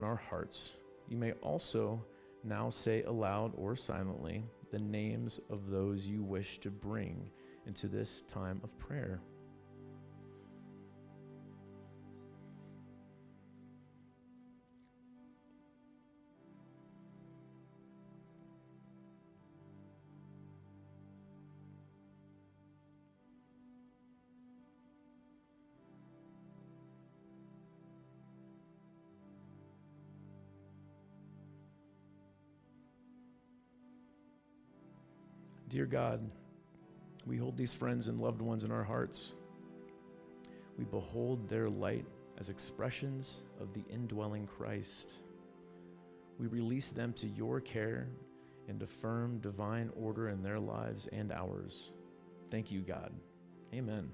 in our hearts, you may also now say aloud or silently the names of those you wish to bring into this time of prayer. Dear God, we hold these friends and loved ones in our hearts. We behold their light as expressions of the indwelling Christ. We release them to your care and affirm divine order in their lives and ours. Thank you, God. Amen.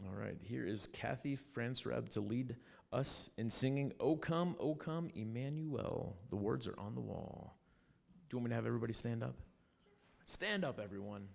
All right, here is Kathy Franzreb to lead us in singing, O Come, Emmanuel. The words are on the wall. Do you want me to have everybody stand up? Stand up, everyone.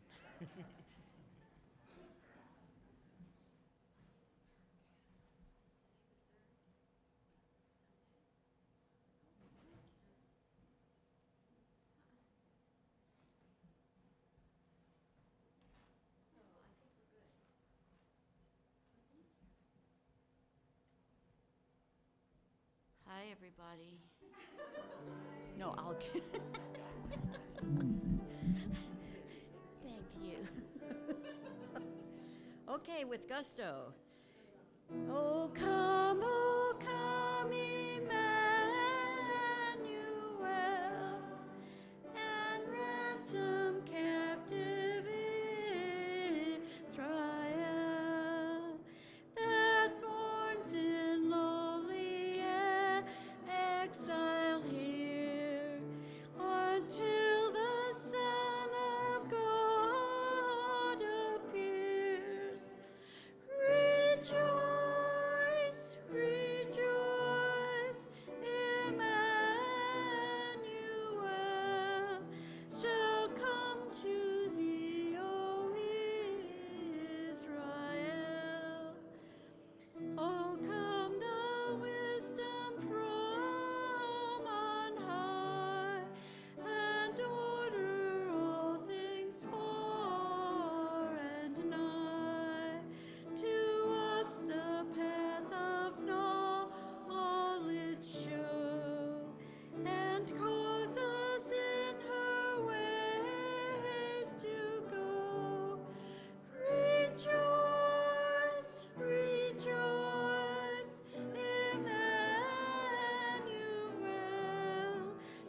Hi, everybody. No, I'll. Thank you. Okay, with gusto. Oh, come, Emmanuel, and ransom captive Israel, that mourns in lowly exile here, until the Son of God appears. Rejoice, rejoice, Emmanuel shall come to thee, O Israel. Oh, come the wisdom from on high, and order all things far and nigh. To us the path of knowledge show, and cause us in her ways to go. Rejoice, rejoice, Emmanuel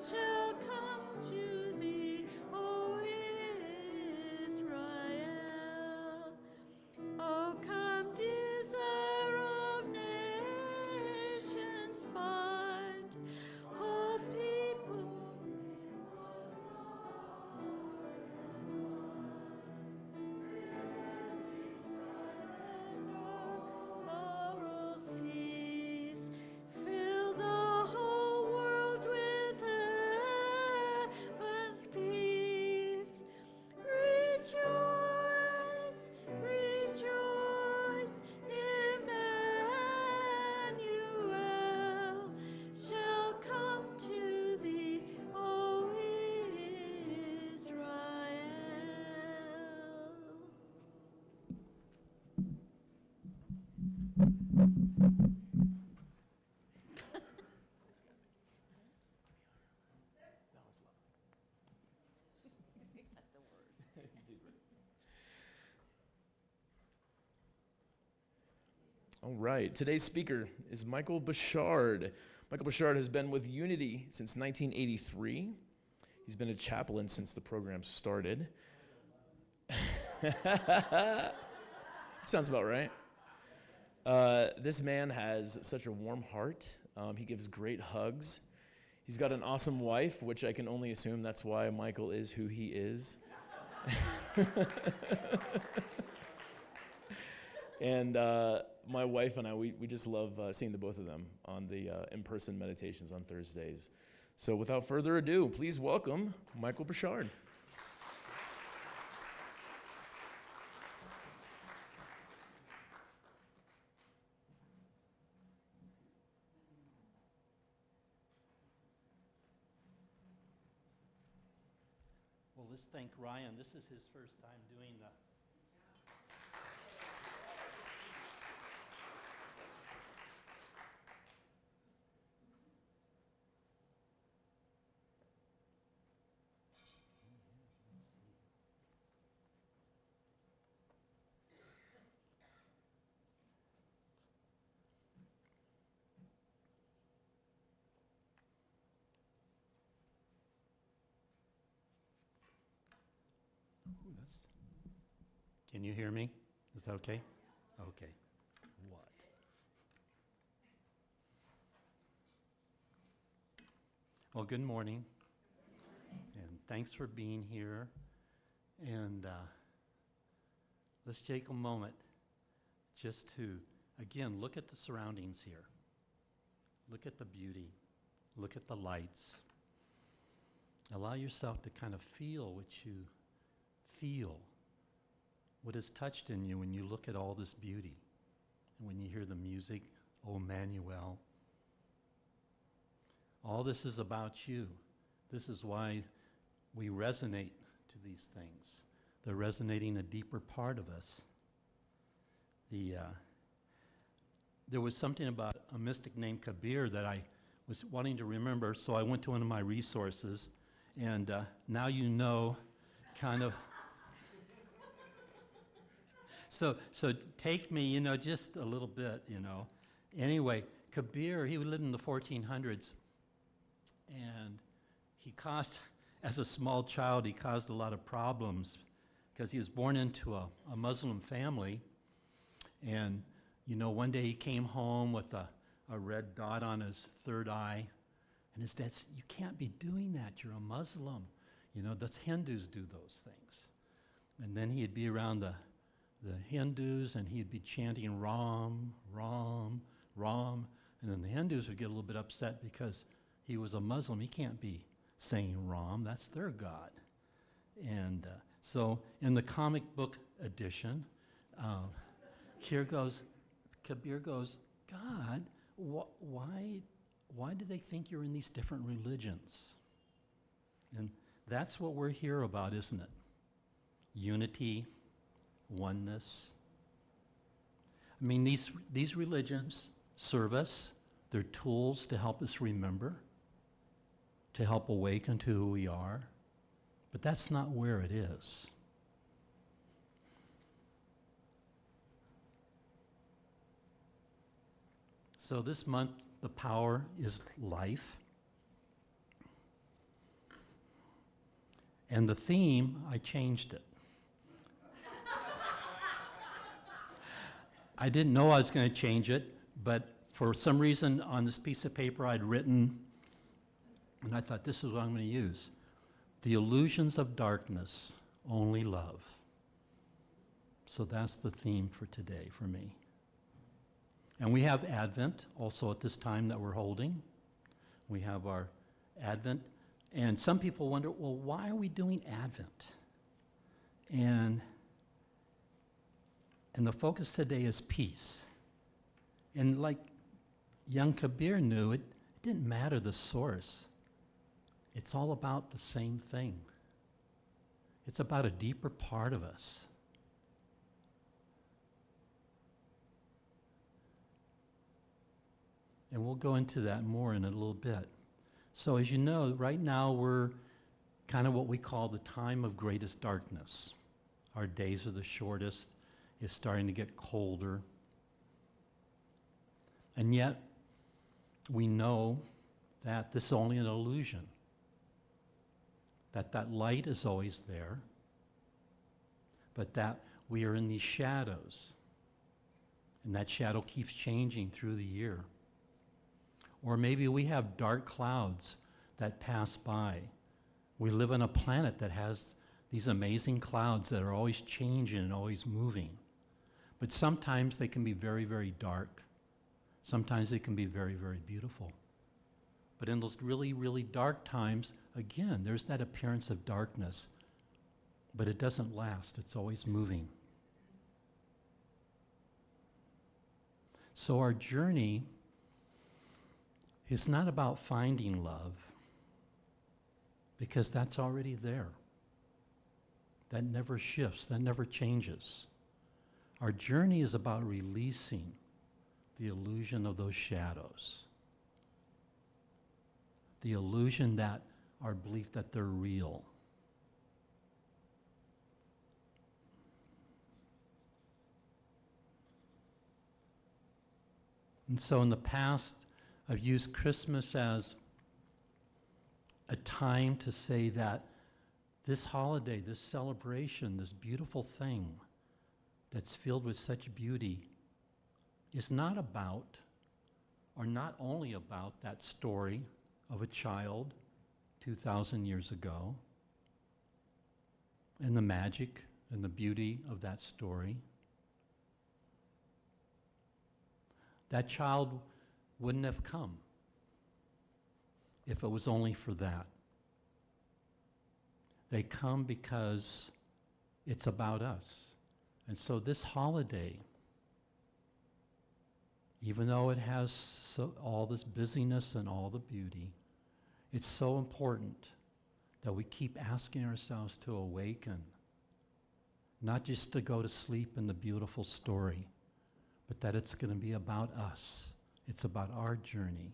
shall come to thee, O Israel. Oh, come, desire of nations, bind all people. Laurel seas, fill the whole world with heaven's peace. Rejoice, rejoice, Emmanuel shall come to thee, O Israel. Except the words. All right, today's speaker is Michael Bouchard. Michael Bouchard has been with Unity since 1983. He's been a chaplain since the program started. Sounds about right. This man has such a warm heart. He gives great hugs. He's got an awesome wife, which I can only assume that's why Michael is who he is. And my wife and I, we just love seeing the both of them on the in-person meditations on Thursdays. So without further ado, please welcome Michael Bouchard. let's thank Ryan. This is his first time doing the. Ooh, that's. Can you hear me? Is that okay? Okay. What? Well, good morning. And thanks for being here. And let's take a moment just to, again, look at the surroundings here. Look at the beauty. Look at the lights. Allow yourself to kind of feel what you feel, what is touched in you when you look at all this beauty. And when you hear the music, O Emmanuel. All this is about you. This is why we resonate to these things. They're resonating a deeper part of us. There was something about a mystic named Kabir that I was wanting to remember, so I went to one of my resources, and now you know, kind of. So take me, just a little bit, Anyway, Kabir, he lived in the 1400s, and as a small child, he caused a lot of problems because he was born into a Muslim family, and, one day he came home with a red dot on his third eye, and his dad said, "You can't be doing that, you're a Muslim. The Hindus do those things." And then he'd be around the Hindus, and he'd be chanting Ram, Ram, Ram, and then the Hindus would get a little bit upset because he was a Muslim. He can't be saying Ram, that's their God. And so in the comic book edition, Kabir goes, "God, why do they think you're in these different religions?" And that's what we're here about, isn't it? Unity, oneness. I mean, these religions serve us. They're tools to help us remember, to help awaken to who we are. But that's not where it is. So this month, the power is life. And the theme, I changed it. I didn't know I was going to change it, but for some reason on this piece of paper I'd written, and I thought this is what I'm going to use. The illusions of darkness, only love. So that's the theme for today for me. And we have Advent also at this time that we're holding. We have our Advent. And some people wonder, well, why are we doing Advent? And the focus today is peace. And like young Kabir knew, it didn't matter the source. It's all about the same thing. It's about a deeper part of us. And we'll go into that more in a little bit. So as you know, right now we're kind of what we call the time of greatest darkness. Our days are the shortest. It's starting to get colder. And yet, we know that this is only an illusion. That light is always there, but that we are in these shadows. And that shadow keeps changing through the year. Or maybe we have dark clouds that pass by. We live on a planet that has these amazing clouds that are always changing and always moving. But sometimes they can be very, very dark. Sometimes they can be very, very beautiful. But in those really, really dark times, again, there's that appearance of darkness. But it doesn't last. It's always moving. So our journey is not about finding love, because that's already there. that never shifts, that never changes. Our journey is about releasing the illusion of those shadows. The illusion that our belief that they're real. And so in the past, I've used Christmas as a time to say that this holiday, this celebration, this beautiful thing that's filled with such beauty is not about, or not only about, that story of a child 2,000 years ago and the magic and the beauty of that story. That child wouldn't have come if it was only for that. They come because it's about us. And so this holiday, even though it has all this busyness and all the beauty, it's so important that we keep asking ourselves to awaken, not just to go to sleep in the beautiful story, but that it's going to be about us. It's about our journey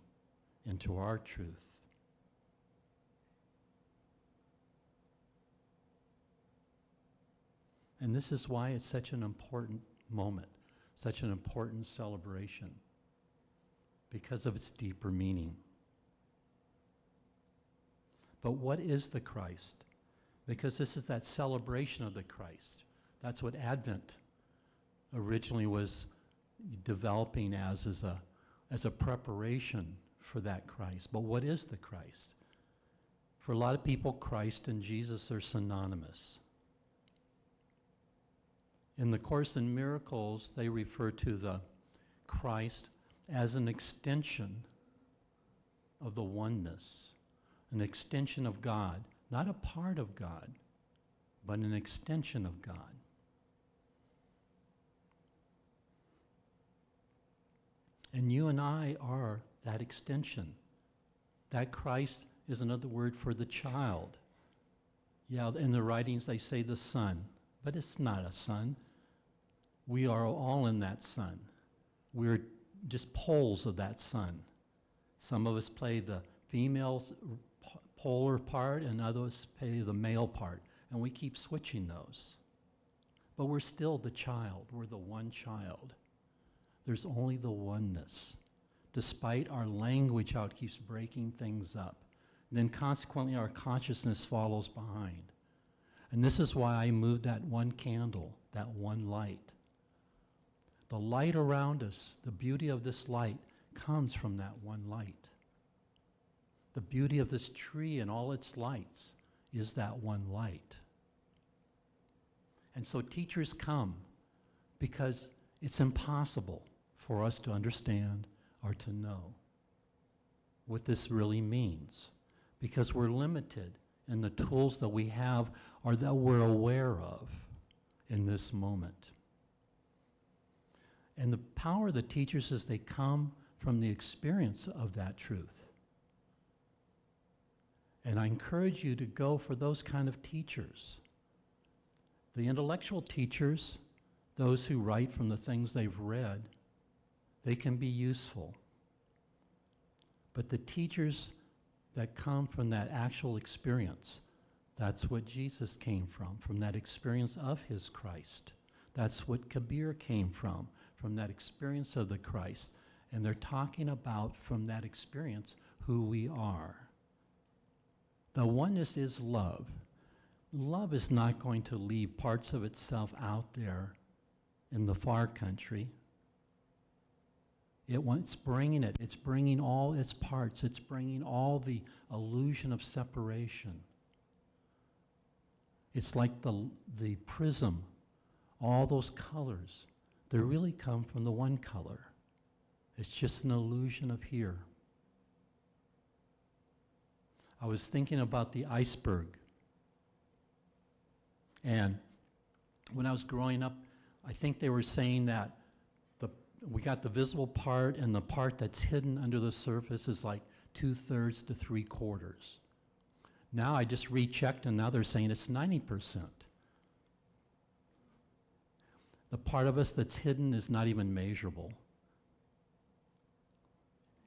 into our truth. And this is why it's such an important moment, such an important celebration, because of its deeper meaning. But what is the Christ? Because this is that celebration of the Christ. That's what Advent originally was developing as a preparation for that Christ. But what is the Christ? For a lot of people, Christ and Jesus are synonymous. In the Course in Miracles, they refer to the Christ as an extension of the oneness, an extension of God, not a part of God, but an extension of God. And you and I are that extension. That Christ is another word for the child. Yeah, in the writings they say the Son, but it's not a son. We are all in that Son. We're just poles of that Son. Some of us play the female polar part and others play the male part, and we keep switching those. But we're still the child. We're the one child. There's only the oneness. Despite our language, how it keeps breaking things up. Then consequently, our consciousness follows behind. And this is why I moved that one candle, that one light. The light around us, the beauty of this light, comes from that one light. The beauty of this tree and all its lights is that one light. And so teachers come because it's impossible for us to understand or to know what this really means, because we're limited in the tools that we have or that we're aware of in this moment. And the power of the teachers is they come from the experience of that truth. And I encourage you to go for those kind of teachers. The intellectual teachers, those who write from the things they've read, they can be useful. But the teachers that come from that actual experience, that's what Jesus came from that experience of his Christ. That's what Kabir came from that experience of the Christ. And they're talking about, from that experience, who we are. The oneness is love. Love is not going to leave parts of itself out there in the far country. It's bringing it. It's bringing all its parts. It's bringing all the illusion of separation. It's like the prism. All those colors, they really come from the one color. It's just an illusion of here. I was thinking about the iceberg. And when I was growing up, I think they were saying that we got the visible part, and the part that's hidden under the surface is like 2/3 to 3/4. Now I just rechecked, and now they're saying it's 90%. The part of us that's hidden is not even measurable.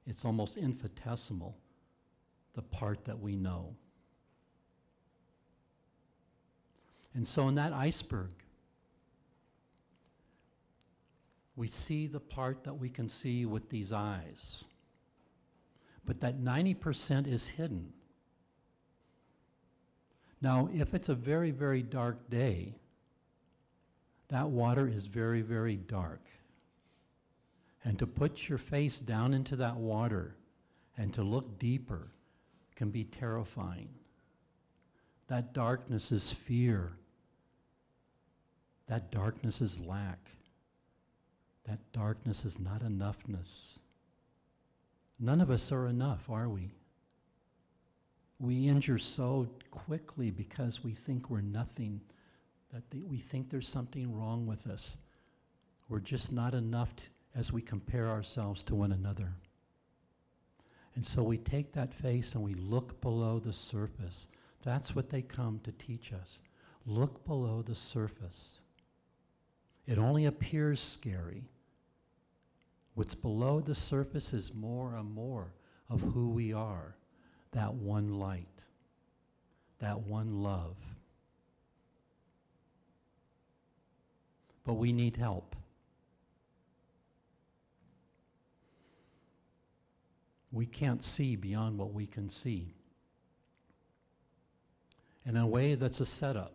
It's almost infinitesimal, the part that we know. And so in that iceberg, we see the part that we can see with these eyes. But that 90% is hidden. Now, if it's a very, very dark day, that water is very, very dark. And to put your face down into that water and to look deeper can be terrifying. That darkness is fear. That darkness is lack. That darkness is not enoughness. None of us are enough, are we? We injure so quickly because we think we're nothing, that we think there's something wrong with us. We're just not enough as we compare ourselves to one another. And so we take that face and we look below the surface. That's what they come to teach us. Look below the surface. It only appears scary. What's below the surface is more and more of who we are. That one light, that one love. But we need help. We can't see beyond what we can see. In a way, that's a setup.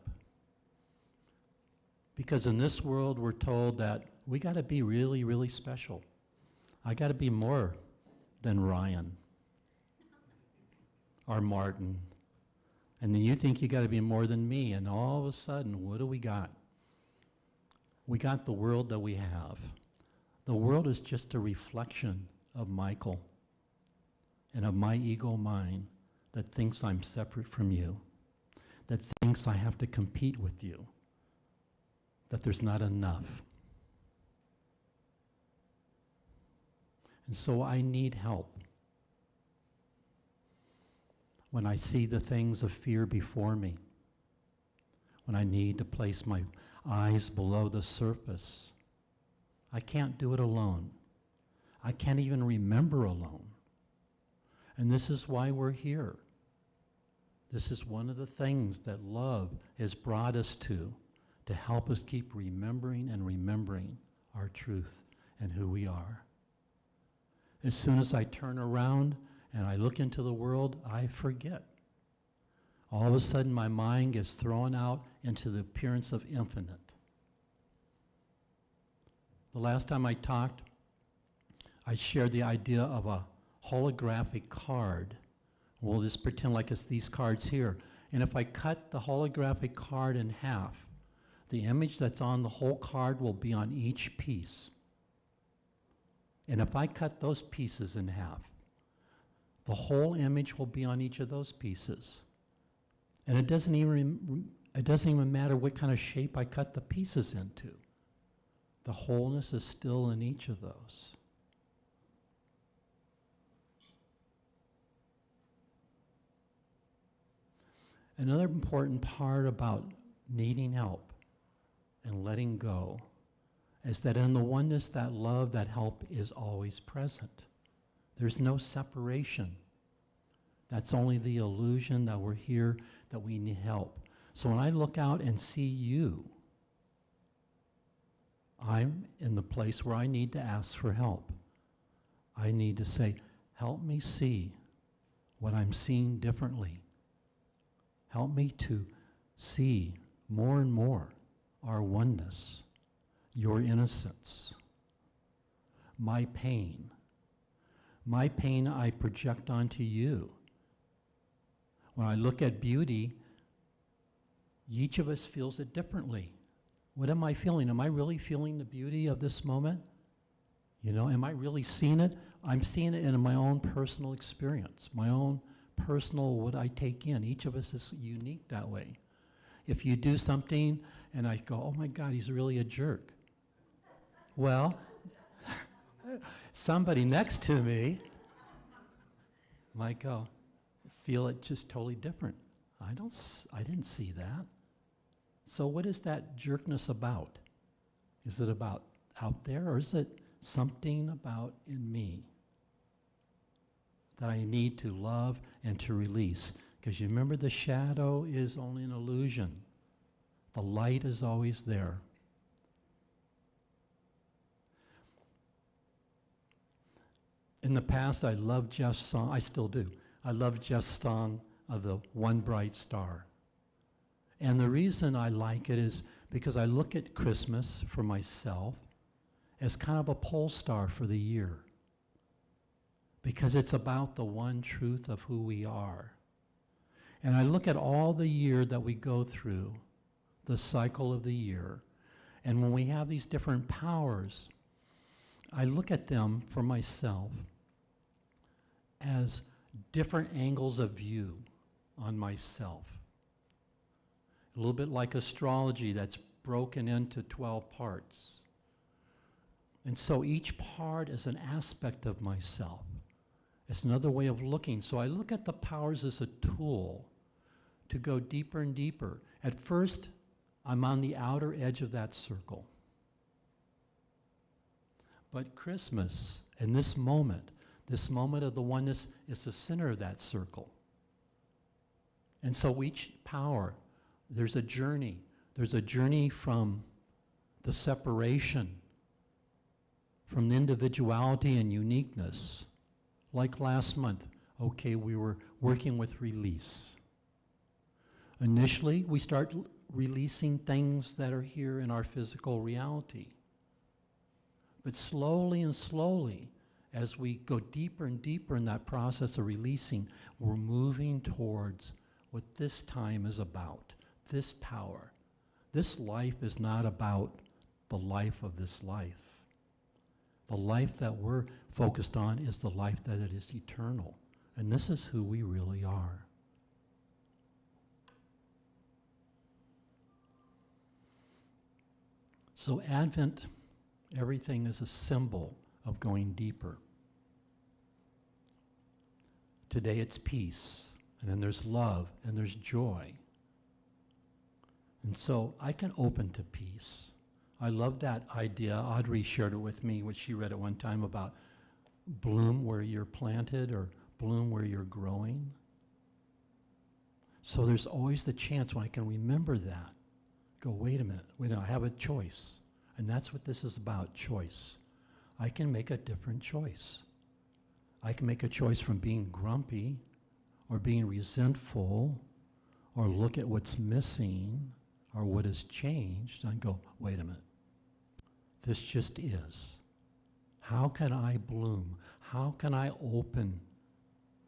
Because in this world, we're told that we got to be really, really special. I got to be more than Ryan or Martin. And then you think you got to be more than me, and all of a sudden, what do we got? We got the world that we have. The world is just a reflection of Michael and of my ego mind that thinks I'm separate from you, that thinks I have to compete with you, that there's not enough. And so I need help. When I see the things of fear before me, when I need to place my eyes below the surface, I can't do it alone. I can't even remember alone. And this is why we're here. This is one of the things that love has brought us to help us keep remembering and remembering our truth and who we are. As soon as I turn around and I look into the world, I forget. All of a sudden, my mind gets thrown out into the appearance of infinite. The last time I talked, I shared the idea of a holographic card. We'll just pretend like it's these cards here. And if I cut the holographic card in half, the image that's on the whole card will be on each piece. And if I cut those pieces in half, the whole image will be on each of those pieces. And it doesn't even matter what kind of shape I cut the pieces into. The wholeness is still in each of those. Another important part about needing help and letting go is that in the oneness, that love, that help is always present. There's no separation. That's only the illusion that we're here, that we need help. So when I look out and see you, I'm in the place where I need to ask for help. I need to say, help me see what I'm seeing differently. Help me to see more and more our oneness, your innocence, my pain. My pain I project onto you. When I look at beauty, each of us feels it differently. What am I feeling? Am I really feeling the beauty of this moment? You know, am I really seeing it? I'm seeing it in my own personal experience, my own personal what I take in. Each of us is unique that way. If you do something and I go, oh my God, he's really a jerk. Well, somebody next to me might go, feel it just totally different. I didn't see that. So what is that jerkness about? Is it about out there, or is it something about in me that I need to love and to release? Because you remember, the shadow is only an illusion. The light is always there. In the past, I loved Jeff's song. I still do. I love Jeff's song of the One Bright Star. And the reason I like it is because I look at Christmas for myself as kind of a pole star for the year. Because it's about the one truth of who we are. And I look at all the year that we go through, the cycle of the year, and when we have these different powers, I look at them for myself as different angles of view on myself. A little bit like astrology that's broken into 12 parts. And so each part is an aspect of myself. It's another way of looking. So I look at the powers as a tool to go deeper and deeper. At first, I'm on the outer edge of that circle. But Christmas, and this moment of the oneness, is the center of that circle. And so each power, there's a journey. There's a journey from the separation, from the individuality and uniqueness. Like last month, okay, we were working with release. Initially, we start releasing things that are here in our physical reality. But slowly and slowly, as we go deeper and deeper in that process of releasing, we're moving towards what this time is about, this power. This life is not about the life of this life. The life that we're focused on is the life that it is eternal. And this is who we really are. So Advent, everything is a symbol of going deeper. Today it's peace, and then there's love, and there's joy. And so I can open to peace. I love that idea. Audrey shared it with me, which she read at one time, about bloom where you're planted or bloom where you're growing. So there's always the chance when I can remember that. Go, wait a minute, I have a choice. And that's what this is about, choice. I can make a different choice. I can make a choice from being grumpy or being resentful or look at what's missing or what has changed and go, wait a minute, this just is. How can I bloom? How can I open?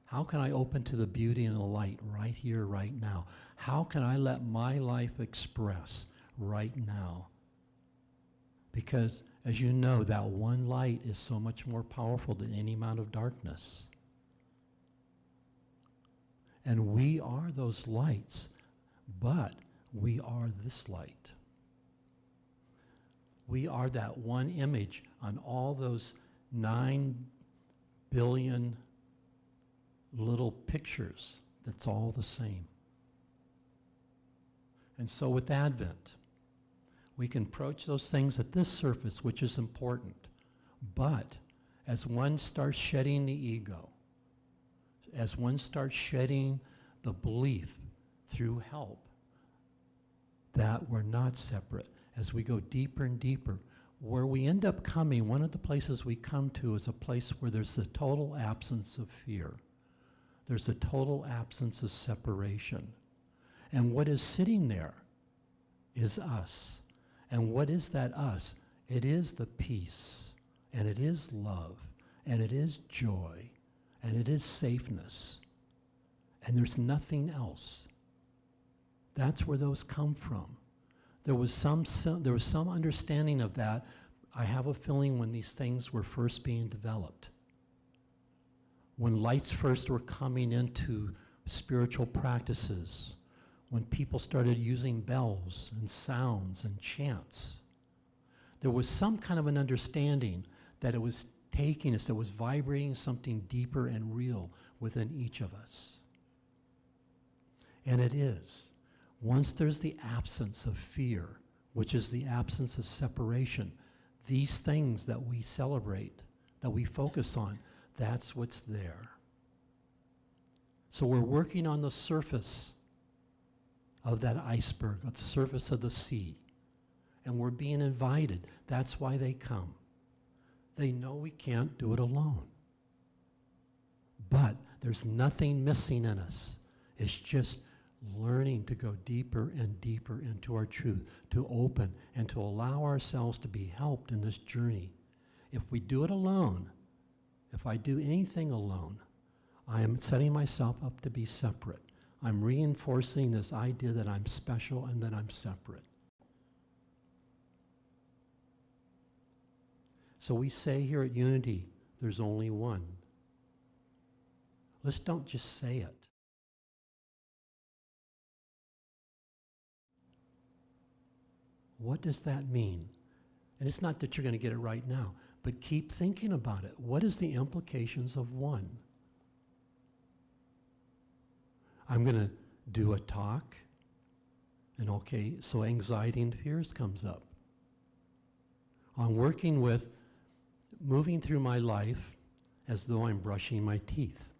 How can I open to the beauty and the light right here, right now? How can I let my life express right now? Because, as you know, that one light is so much more powerful than any amount of darkness. And we are those lights, but we are this light. We are that one image on all those 9 billion little pictures that's all the same. And so with Advent, we can approach those things at this surface, which is important. But as one starts shedding the ego, as one starts shedding the belief through help that we're not separate, as we go deeper and deeper, where we end up coming, one of the places we come to is a place where there's a total absence of fear. There's a total absence of separation. And what is sitting there is us. And what is that us? It is the peace, and it is love, and it is joy, and it is safeness. And there's nothing else. That's where those come from. There was some understanding of that, I have a feeling, when these things were first being developed. When lights first were coming into spiritual practices, when people started using bells and sounds and chants, there was some kind of an understanding that it was taking us, that was vibrating something deeper and real within each of us. And it is. Once there's the absence of fear, which is the absence of separation. These things that we celebrate, that we focus on, that's what's there. So we're working on the surface of that iceberg, on the surface of the sea. And we're being invited. That's why they come. They know we can't do it alone. But there's nothing missing in us. It's just learning to go deeper and deeper into our truth, to open and to allow ourselves to be helped in this journey. If we do it alone, if I do anything alone, I am setting myself up to be separate. I'm reinforcing this idea that I'm special and that I'm separate. So we say here at Unity, there's only one. Let's don't just say it. What does that mean? And it's not that you're going to get it right now, but keep thinking about it. What is the implications of one? I'm going to do a talk, and okay, so anxiety and fears comes up. I'm working with moving through my life as though I'm brushing my teeth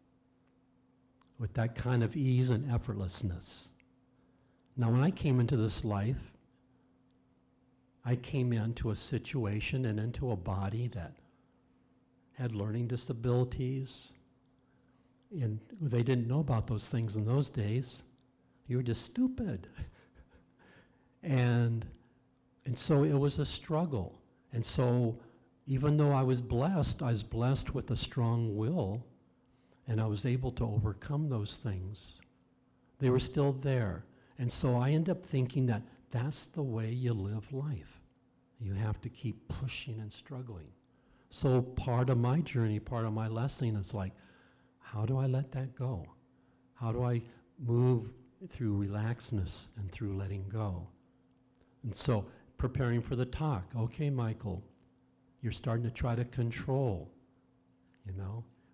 with that kind of ease and effortlessness. Now, when I came into this life, I came into a situation and into a body that had learning disabilities, and they didn't know about those things in those days. You were just stupid. and so it was a struggle. And so even though I was blessed with a strong will, and I was able to overcome those things. They were still there. And so I end up thinking that that's the way you live life. You have to keep pushing and struggling. So part of my journey, part of my lesson is like, how do I let that go? How do I move through relaxedness and through letting go? And so preparing for the talk. Okay, Michael, you're starting to try to control,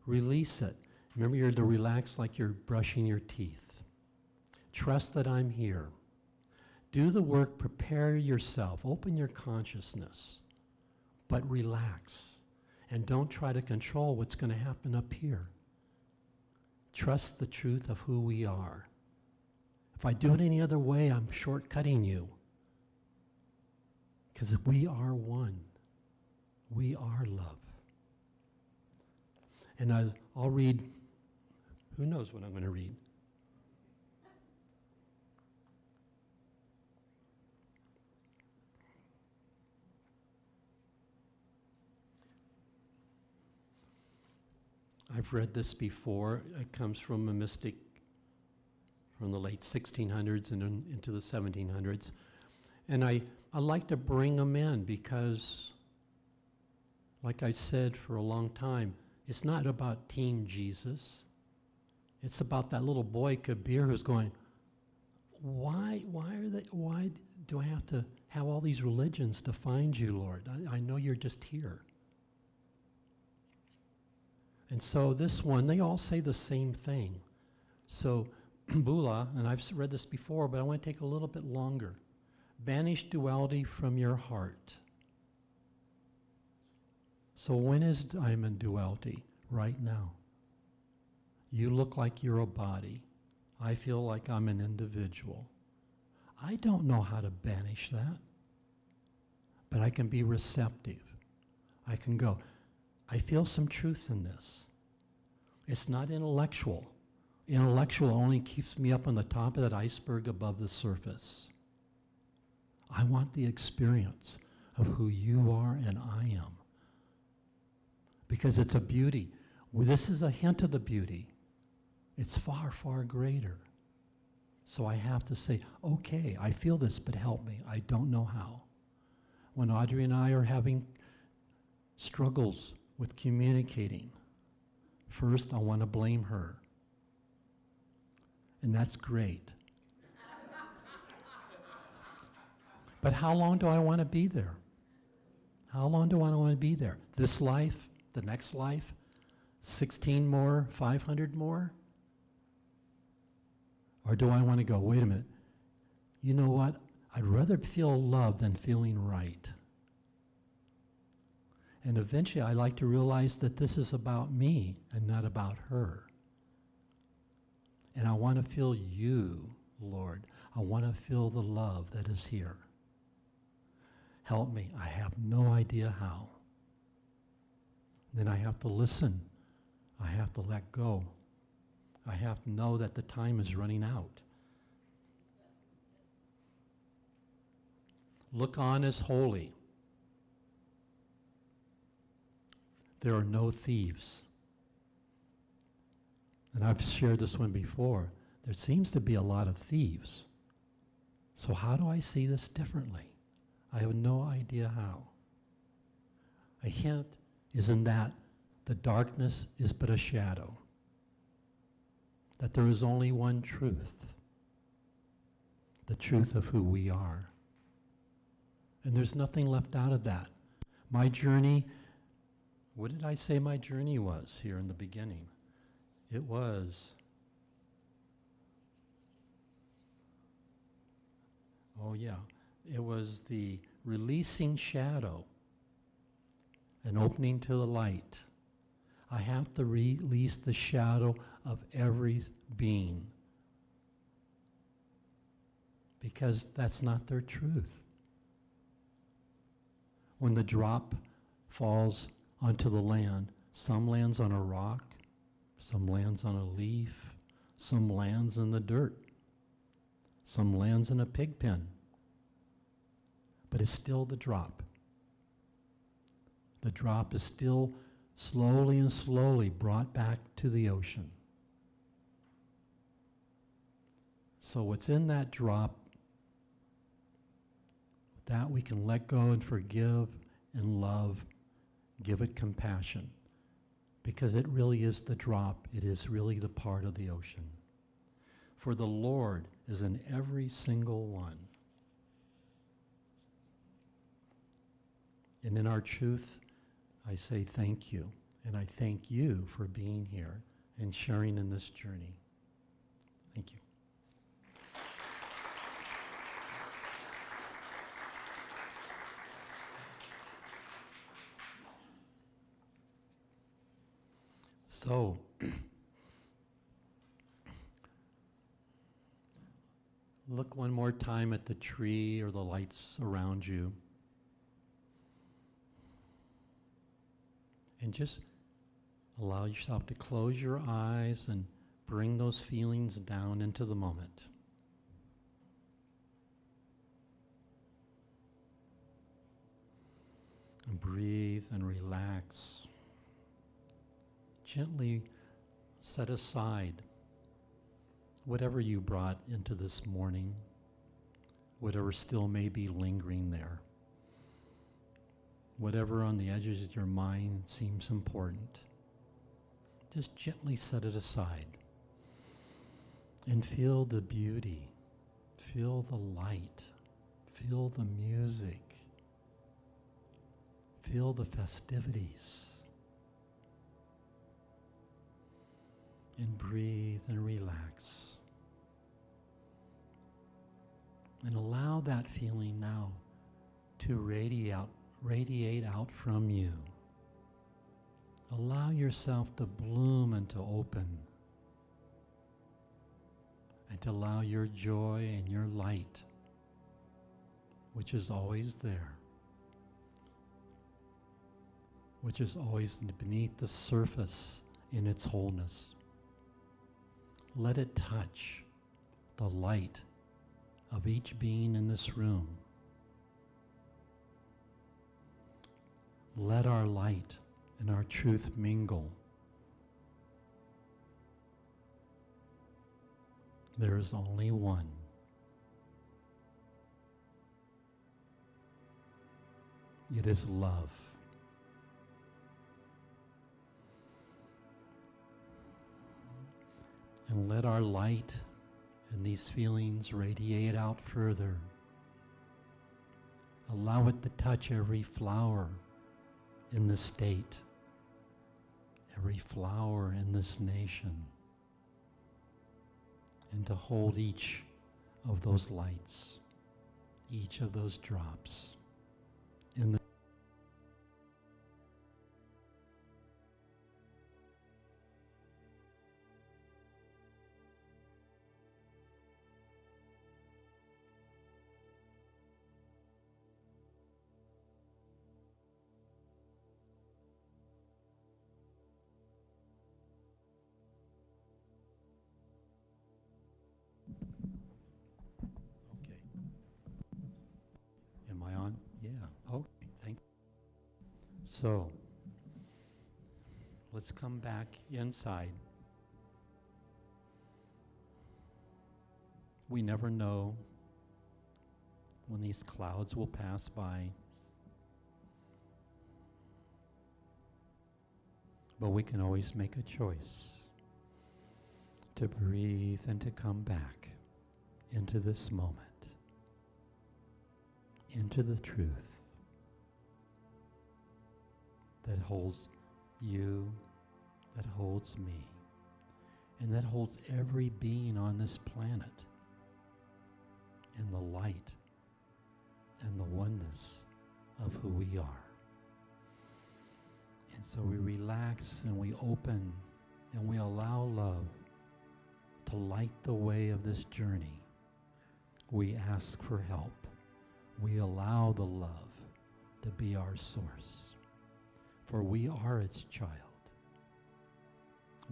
release it. Remember, you're to relax like you're brushing your teeth. Trust that I'm here. Do the work, prepare yourself, open your consciousness, but relax. And don't try to control what's going to happen up here. Trust the truth of who we are. If I do it any other way, I'm shortcutting you. Because we are one. We are love. And I'll read, who knows what I'm going to read? I've read this before. It comes from a mystic from the late 1600s and into the 1700s. And I like to bring them in because, like I said for a long time, it's not about Team Jesus. It's about that little boy Kabir who's going, why do I have to have all these religions to find you, Lord? I know you're just here. And so this one, they all say the same thing. So Bula, and I've read this before, but I want to take a little bit longer. Banish duality from your heart. So when is I'm in duality? Right now. You look like you're a body. I feel like I'm an individual. I don't know how to banish that, but I can be receptive. I can go, I feel some truth in this. It's not intellectual. Intellectual only keeps me up on the top of that iceberg above the surface. I want the experience of who you are and I am. Because it's a beauty. Well, this is a hint of the beauty. It's far, far greater. So I have to say, okay, I feel this, but help me. I don't know how. When Audrey and I are having struggles with communicating, first I want to blame her. And that's great. But how long do I want to be there? How long do I want to be there? This life? The next life? 16 more? 500 more? Or do I want to go, wait a minute, you know what? I'd rather feel love than feeling right. And eventually I like to realize that this is about me and not about her. And I want to feel you, Lord. I want to feel the love that is here. Help me. I have no idea how. Then I have to listen. I have to let go. I have to know that the time is running out. Look on as holy. There are no thieves. And I've shared this one before. There seems to be a lot of thieves. So how do I see this differently? I have no idea how. A hint is in that the darkness is but a shadow. That there is only one truth. The truth of who we are. And there's nothing left out of that. My journey, what did I say my journey was here in the beginning? It was, it was the releasing shadow and opening to the light. I have to release the shadow of every being because that's not their truth. When the drop falls onto the land, some lands on a rock, some lands on a leaf, some lands in the dirt, some lands in a pig pen. But it's still the drop. The drop is still slowly and slowly brought back to the ocean. So what's in that drop, that we can let go and forgive and love, give it compassion. Because it really is the drop. It is really the part of the ocean. For the Lord is in every single one. And in our truth, I say thank you. And I thank you for being here and sharing in this journey. Thank you. So, look one more time at the tree or the lights around you. And just allow yourself to close your eyes and bring those feelings down into the moment. And breathe and relax. Gently set aside whatever you brought into this morning, whatever still may be lingering there, whatever on the edges of your mind seems important. Just gently set it aside and feel the beauty, feel the light, feel the music, feel the festivities. And breathe and relax. And allow that feeling now to radiate out from you. Allow yourself to bloom and to open. And to allow your joy and your light, which is always there, which is always beneath the surface in its wholeness. Let it touch the light of each being in this room. Let our light and our truth mingle. There is only one. It is love. And let our light and these feelings radiate out further. Allow it to touch every flower in this state, every flower in this nation, and to hold each of those lights, each of those drops in the Okay. Am I on? Yeah. Okay. Thank you. So, let's come back inside. We never know when these clouds will pass by. But we can always make a choice to breathe and to come back into this moment, into the truth that holds you, that holds me, and that holds every being on this planet in the light and the oneness of who we are. And so we relax and we open and we allow love to light the way of this journey. We ask for help. We allow the love to be our source, for we are its child.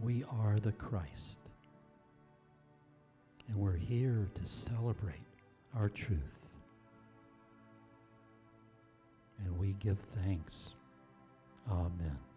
We are the Christ. And we're here to celebrate our truth. And we give thanks. Amen.